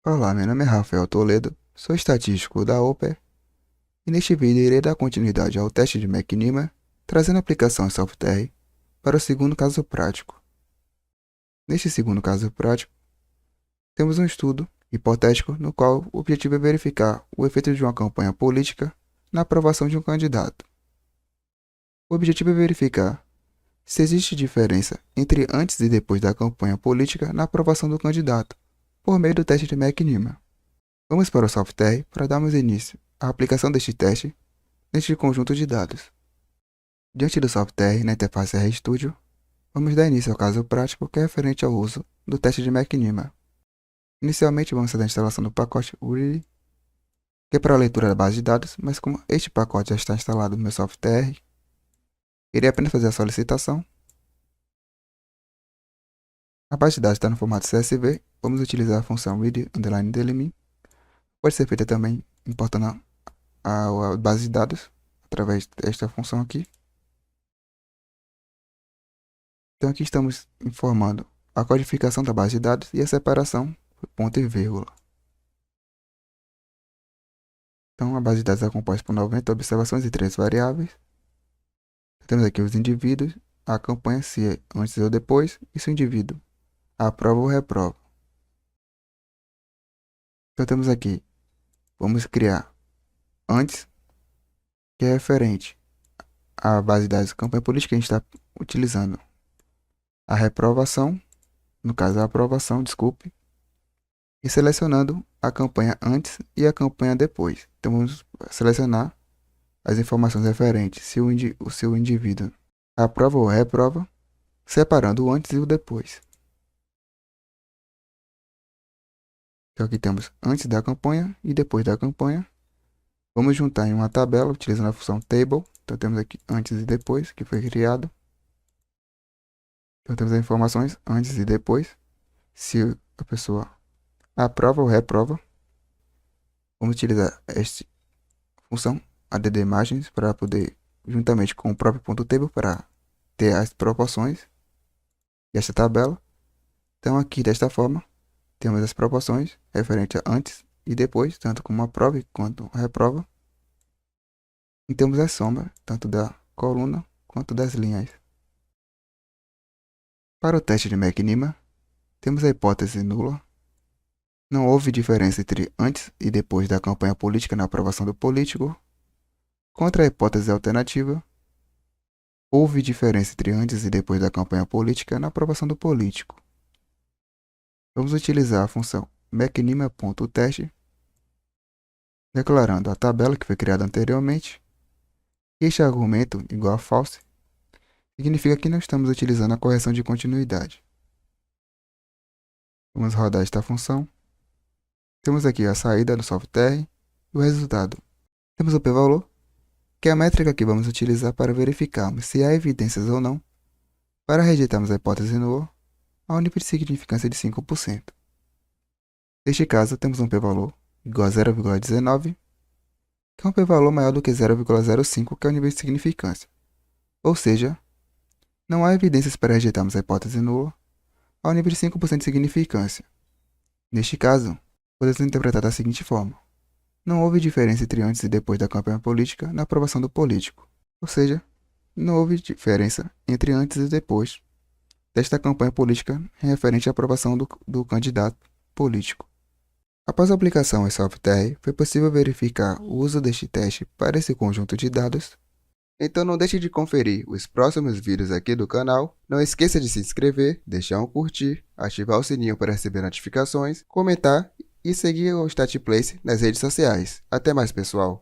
Olá, meu nome é Rafael Toledo, sou estatístico da Upper e neste vídeo irei dar continuidade ao teste de McNeema, trazendo a aplicação em software para o segundo caso prático. Neste segundo caso prático, temos um estudo hipotético no qual o objetivo é verificar o efeito de uma campanha política na aprovação de um candidato. O objetivo é verificar se existe diferença entre antes e depois da campanha política na aprovação do candidato, por meio do teste de McNeema. Vamos para o software para darmos início à aplicação deste teste neste conjunto de dados. Diante do software na interface RStudio, vamos dar início ao caso prático que é referente ao uso do teste de McNeema. Inicialmente vamos fazer a instalação do pacote Read, que é para a leitura da base de dados, mas como este pacote já está instalado no meu software, irei apenas fazer a solicitação. A base de dados está no formato CSV, vamos utilizar a função read_delimit. Pode ser feita também importando a base de dados através desta função aqui. Então aqui estamos informando a codificação da base de dados e a separação por ponto e vírgula. Então a base de dados é composta por 90 observações e 3 variáveis. Temos aqui os indivíduos, a campanha se é antes ou depois e se o indivíduo aprova ou reprova. Então temos aqui, vamos criar antes, que é referente à base de dados campanha política, que a gente está utilizando a reprovação, no caso a aprovação, desculpe, e selecionando a campanha antes e a campanha depois. Então vamos selecionar as informações referentes se o seu indivíduo aprova ou reprova, separando o antes e o depois. Então aqui temos antes da campanha e depois da campanha. Vamos juntar em uma tabela utilizando a função table. Então temos aqui antes e depois, que foi criado. Então temos as informações antes e depois. Se a pessoa aprova ou reprova, vamos utilizar esta função addImagens para poder, juntamente com o próprio ponto table, para ter as proporções desta tabela. Então aqui desta forma temos as proporções referentes a antes e depois, tanto como aprova quanto reprova. E temos a soma tanto da coluna quanto das linhas. Para o teste de McNeema, temos a hipótese nula. Não houve diferença entre antes e depois da campanha política na aprovação do político. Contra a hipótese alternativa, houve diferença entre antes e depois da campanha política na aprovação do político. Vamos utilizar a função McNeema.teste, declarando a tabela que foi criada anteriormente. E este argumento igual a false significa que não estamos utilizando a correção de continuidade. Vamos rodar esta função. Temos aqui a saída do software e o resultado. Temos o p-valor, que é a métrica que vamos utilizar para verificarmos se há evidências ou não para rejeitarmos a hipótese nula ao nível de significância de 5%. Neste caso, temos um p-valor igual a 0,19, que é um p-valor maior do que 0,05, que é o nível de significância. Ou seja, não há evidências para rejeitarmos a hipótese nula ao nível de 5% de significância. Neste caso, podemos interpretar da seguinte forma: não houve diferença entre antes e depois da campanha política na aprovação do político. Ou seja, não houve diferença entre antes e depois desta campanha política referente à aprovação do candidato político. Após a aplicação em software, foi possível verificar o uso deste teste para esse conjunto de dados. Então não deixe de conferir os próximos vídeos aqui do canal. Não esqueça de se inscrever, deixar um curtir, ativar o sininho para receber notificações, comentar e seguir o StatPlace nas redes sociais. Até mais, pessoal!